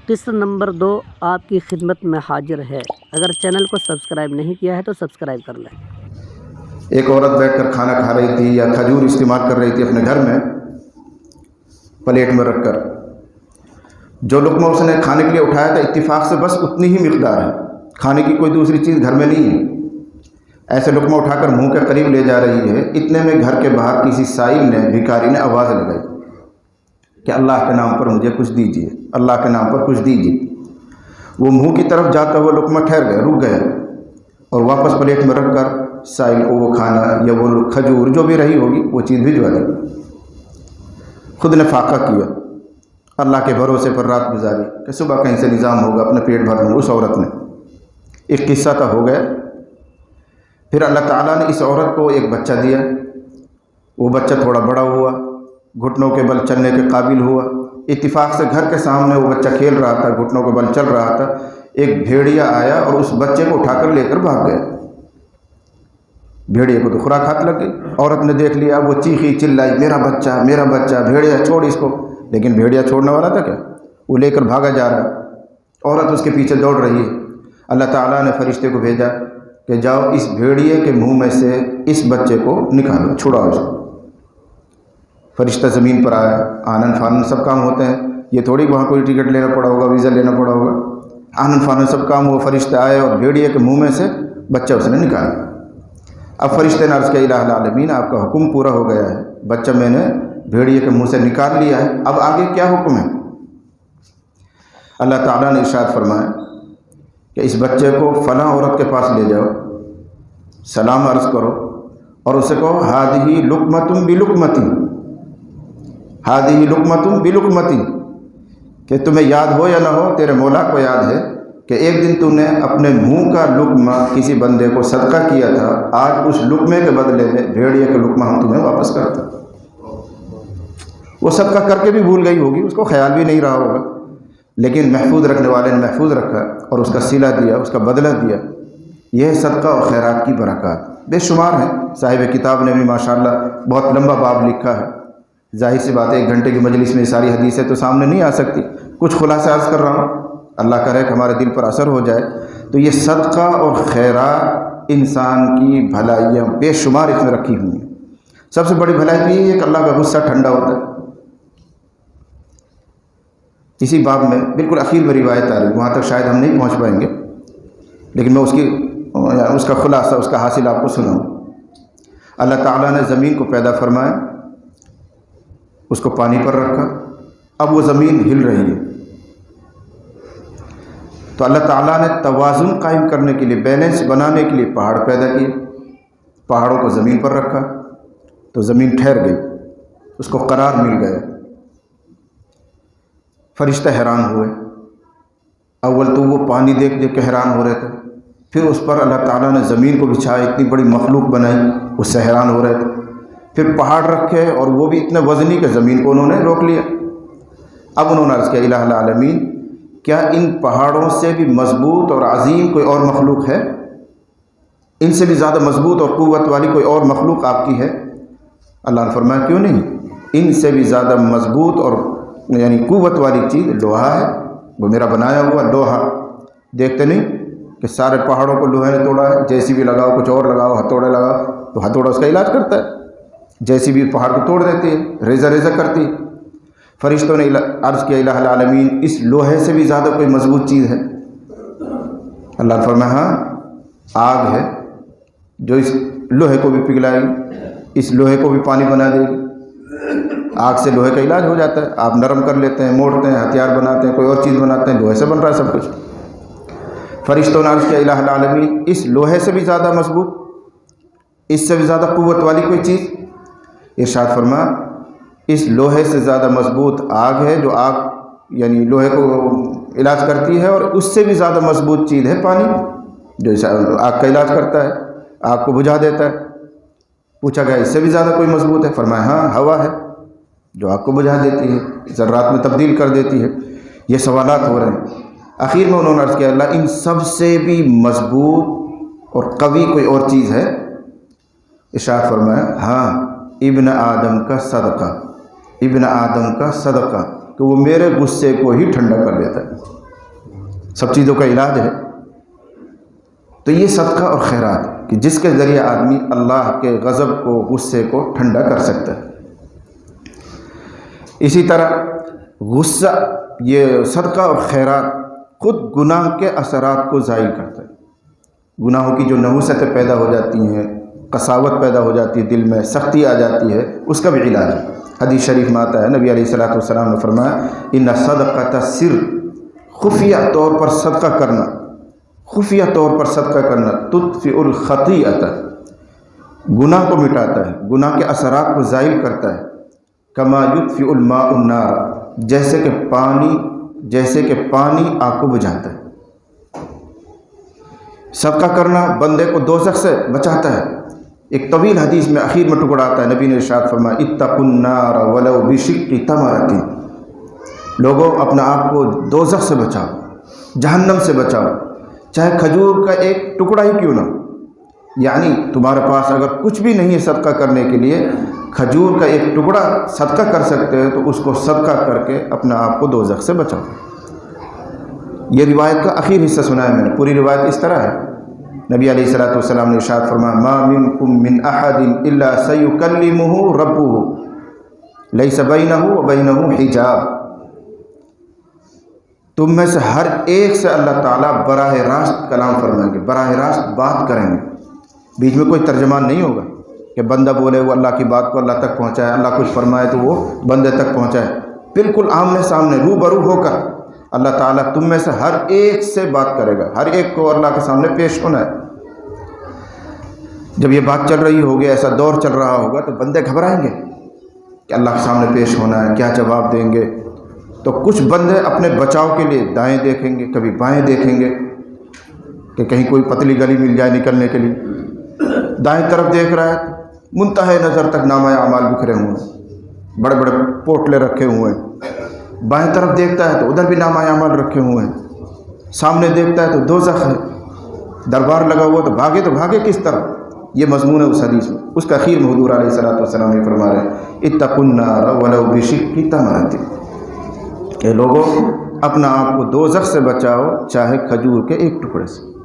قسط نمبر 2 آپ کی خدمت میں حاضر ہے۔ اگر چینل کو سبسکرائب نہیں کیا ہے تو سبسکرائب کر لیں۔ ایک عورت بیٹھ کر کھانا کھا رہی تھی یا کھجور استعمال کر رہی تھی اپنے گھر میں پلیٹ میں رکھ کر۔ جو لقمہ اس نے کھانے کے لیے اٹھایا تھا اتفاق سے بس اتنی ہی مقدار ہے، کھانے کی کوئی دوسری چیز گھر میں نہیں ہے۔ ایسے لقمہ اٹھا کر منہ کے قریب لے جا رہی ہے، اتنے میں گھر کے باہر کسی سائل نے، بھکاری نے آواز لگائی کہ اللہ کے نام پر مجھے کچھ دیجیے، اللہ کے نام پر کچھ دیجیے۔ وہ منہ کی طرف جاتا ہوا لقمہ ٹھہر گیا، رک گیا، اور واپس پلیٹ میں رکھ کر سائل کو وہ کھانا یا وہ کھجور جو بھی رہی ہوگی وہ چیز بھجوا دی۔ خود نے فاقہ کیا، اللہ کے بھروسے پر رات گزاری کہ صبح کہیں سے نظام ہوگا، اپنے پیٹ بھر لوں۔ اس عورت نے ایک قصہ تھا، ہو گیا۔ پھر اللہ تعالیٰ نے اس عورت کو ایک بچہ دیا، وہ بچہ تھوڑا بڑا ہوا، گھٹنوں کے بل چلنے کے قابل ہوا۔ اتفاق سے گھر کے سامنے وہ بچہ کھیل رہا تھا، گھٹنوں کے بل چل رہا تھا، ایک بھیڑیا آیا اور اس بچے کو اٹھا کر لے کر بھاگ گیا۔ بھیڑیے کو تو خوراک ہاتھ لگ گئی، عورت نے دیکھ لیا، وہ چیخی چلائی، میرا بچہ میرا بچہ، بھیڑیا چھوڑ اس کو۔ لیکن بھیڑیا چھوڑنے والا تھا کیا؟ وہ لے کر بھاگا جا رہا ہے، عورت اس کے پیچھے دوڑ رہی ہے۔ اللہ تعالیٰ نے فرشتے کو بھیجا کہ جاؤ اس بھیڑیے کے منہ میں سے اس بچے کو نکالو، چھڑاؤ اس کو۔ فرشتہ زمین پر آیا، آنن فانن سب کام ہوتے ہیں، یہ تھوڑی وہاں کوئی ٹکٹ لینا پڑا ہوگا، ویزا لینا پڑا ہوگا۔ آنن فانن سب کام ہوا، فرشتے آئے اور بھیڑیے کے منہ میں سے بچہ اس نے نکالا۔ اب فرشتے نے عرض کیا الہ العالمین، آپ کا حکم پورا ہو گیا ہے، بچہ میں نے بھیڑیے کے منہ سے نکال لیا ہے، اب آگے کیا حکم ہے؟ اللہ تعالیٰ نے ارشاد فرمایا کہ اس بچے کو فلاں عورت کے پاس لے جاؤ، سلام عرض کرو اور اسے کہو ہادہ لقمۃ بلقمۃ، ہادہ لقمۃ بلقمۃ، کہ تمہیں یاد ہو یا نہ ہو، تیرے مولا کو یاد ہے کہ ایک دن تم نے اپنے منہ کا لقمہ کسی بندے کو صدقہ کیا تھا، آج اس لقمے کے بدلے میں بھیڑیے کا لقمہ ہم تمہیں واپس کرتے۔ وہ صدقہ کر کے بھی بھول گئی ہوگی، اس کو خیال بھی نہیں رہا ہوگا، لیکن محفوظ رکھنے والے نے محفوظ رکھا اور اس کا صلہ دیا، اس کا بدلہ دیا۔ یہ صدقہ اور خیرات کی برکات بے شمار ہیں۔ صاحب کتاب نے بھی ماشاءاللہ بہت لمبا باب لکھا ہے۔ ظاہر سی بات ہے 1 گھنٹے کی مجلس میں ساری حدیثیں تو سامنے نہیں آ سکتی، کچھ خلاصہ عرض کر رہا ہوں، اللہ کرے کہ ہمارے دل پر اثر ہو جائے۔ تو یہ صدقہ اور خیرات انسان کی بھلائیاں بے شمار اس میں رکھی ہوئی ہیں۔ سب سے بڑی بھلائی تو یہ ہے کہ اللہ کا غصہ ٹھنڈا ہوتا ہے۔ اسی باب میں بالکل اخیر میں روایت آ رہی، وہاں تک شاید ہم نہیں پہنچ پائیں گے، لیکن میں اس کا خلاصہ، اس کا حاصل آپ کو سناؤں۔ اللہ تعالیٰ نے زمین کو پیدا فرمایا، اس کو پانی پر رکھا، اب وہ زمین ہل رہی ہے، تو اللہ تعالیٰ نے توازن قائم کرنے کے لیے، بیلنس بنانے کے لیے پہاڑ پیدا کیے، پہاڑوں کو زمین پر رکھا تو زمین ٹھہر گئی، اس کو قرار مل گیا۔ فرشتہ حیران ہوئے، اول تو وہ پانی دیکھ دیکھ کے حیران ہو رہے تھے، پھر اس پر اللہ تعالیٰ نے زمین کو بچھایا، اتنی بڑی مخلوق بنائی، اس سے حیران ہو رہے تھے۔ پھر پہاڑ رکھے اور وہ بھی اتنے وزنی کہ زمین کو انہوں نے روک لیا۔ اب انہوں نے عرض کیا الہ العالمین، کیا ان پہاڑوں سے بھی مضبوط اور عظیم کوئی اور مخلوق ہے؟ ان سے بھی زیادہ مضبوط اور قوت والی کوئی اور مخلوق آپ کی ہے؟ اللہ نے فرمایا کیوں نہیں، ان سے بھی زیادہ مضبوط اور یعنی قوت والی چیز لوہا ہے، وہ میرا بنایا ہوا لوہا۔ دیکھتے نہیں کہ سارے پہاڑوں کو لوہے نے توڑا ہے، جیسی بھی لگاؤ، کچھ اور لگاؤ، ہتھوڑے لگاؤ، تو ہتھوڑا اس کا علاج کرتا ہے، جیسی بھی پہاڑ کو توڑ دیتی ہے، ریزہ ریزہ کرتی ہے۔ فرشتوں نے عرض کیا الہ العالمین، اس لوہے سے بھی زیادہ کوئی مضبوط چیز ہے؟ اللہ نے فرمایا ہاں، آگ ہے جو اس لوہے کو بھی پگھلائے گی، اس لوہے کو بھی پانی بنا دے گی۔ آگ سے لوہے کا علاج ہو جاتا ہے، آپ نرم کر لیتے ہیں، موڑتے ہیں، ہتھیار بناتے ہیں، کوئی اور چیز بناتے ہیں، لوہے سے بن رہا ہے سب کچھ۔ فرشتوں نے عرض کیا الہ العالمین، اس لوہے سے بھی زیادہ مضبوط، اس سے بھی زیادہ قوت والی کوئی چیز؟ ارشاد فرما اس لوہے سے زیادہ مضبوط آگ ہے، جو آگ یعنی لوہے کو علاج کرتی ہے، اور اس سے بھی زیادہ مضبوط چیز ہے پانی، جو آگ کا علاج کرتا ہے، آگ کو بجھا دیتا ہے۔ پوچھا گیا اس سے بھی زیادہ کوئی مضبوط ہے؟ فرمایا ہاں، ہوا ہے جو آگ کو بجھا دیتی ہے، ذرات میں تبدیل کر دیتی ہے۔ یہ سوالات ہو رہے ہیں۔ آخر میں انہوں نے عرض کیا اللہ، ان سب سے بھی مضبوط اور قوی کوئی اور چیز ہے؟ ارشاد فرمایا ہاں، ابن آدم کا صدقہ، ابن آدم کا صدقہ، کہ وہ میرے غصے کو ہی ٹھنڈا کر دیتا ہے۔ سب چیزوں کا علاج ہے۔ تو یہ صدقہ اور خیرات کہ جس کے ذریعے آدمی اللہ کے غضب کو، غصے کو ٹھنڈا کر سکتا ہے۔ اسی طرح غصہ، یہ صدقہ اور خیرات خود گناہ کے اثرات کو زائل کرتا ہے۔ گناہوں کی جو نحوستیں پیدا ہو جاتی ہیں، قساوت پیدا ہو جاتی ہے، دل میں سختی آ جاتی ہے، اس کا بھی علاج ہے۔ حدیث شریف میں آتا ہے، نبی علیہ الصلوۃ والسلام نے فرمایا ان صدقۃ السر، خفیہ طور پر صدقہ کرنا، خفیہ طور پر صدقہ کرنا تطفئ الخطیئۃ، گناہ کو مٹاتا ہے، گناہ کے اثرات کو زائل کرتا ہے۔ کما یطفئ الماء النار، جیسے کہ پانی آگ کو بجھاتا ہے۔ صدقہ کرنا بندے کو دوزخ سے بچاتا ہے۔ ایک طویل حدیث میں آخر میں ٹکڑا آتا ہے، نبی نے ارشاد فرمایا اتقوا النار ولو بشق تمرۃ، لوگوں اپنا آپ کو دوزخ سے بچاؤ، جہنم سے بچاؤ، چاہے کھجور کا ایک ٹکڑا ہی کیوں نہ ہو۔ یعنی تمہارے پاس اگر کچھ بھی نہیں ہے صدقہ کرنے کے لیے، کھجور کا ایک ٹکڑا صدقہ کر سکتے ہیں تو اس کو صدقہ کر کے اپنا آپ کو دوزخ سے بچاؤ۔ یہ روایت کا آخر حصہ سنا ہے میں نے، پوری روایت اس طرح ہے۔ نبی علیہ الصلوۃ والسلام نے ارشاد فرمایا ما منکم من احد الا سیکلمہ ربہ لیس بینہ وبینہ حجاب، تم میں سے ہر ایک سے اللہ تعالیٰ براہ راست کلام فرمائیں گے، براہ راست بات کریں گے، بیچ میں کوئی ترجمان نہیں ہوگا کہ بندہ بولے وہ اللہ کی بات کو اللہ تک پہنچائے، اللہ کچھ فرمائے تو وہ بندے تک پہنچائے۔ بالکل آمنے سامنے روبرو ہو کر اللہ تعالیٰ تم میں سے ہر ایک سے بات کرے گا، ہر ایک کو اللہ کے سامنے پیش ہونا ہے۔ جب یہ بات چل رہی ہوگی، ایسا دور چل رہا ہوگا تو بندے گھبرائیں گے کہ اللہ کے سامنے پیش ہونا ہے، کیا جواب دیں گے۔ تو کچھ بندے اپنے بچاؤ کے لیے دائیں دیکھیں گے، کبھی بائیں دیکھیں گے کہ کہیں کوئی پتلی گلی مل جائے نکلنے کے لیے۔ دائیں طرف دیکھ رہا ہے، منتہے نظر تک نامہ اعمال بکھرے ہوئے ہیں، بڑے بڑے پوٹلے رکھے ہوئے ہیں۔ بائیں طرف دیکھتا ہے تو ادھر بھی نامہ اعمال رکھے ہوئے ہیں۔ سامنے دیکھتا ہے تو دوزخ ہے، دربار لگا ہوا تو بھاگے کس طرف۔ یہ مضمون ہے اس حدیث میں۔ اس کا اخیر میں حضور علیہ الصلوۃ والسلام نے فرما رہے ہیں اتقوا النار ولو بشق تمرۃ، کہ لوگوں اپنا آپ کو دوزخ سے بچاؤ چاہے کھجور کے ایک ٹکڑے سے۔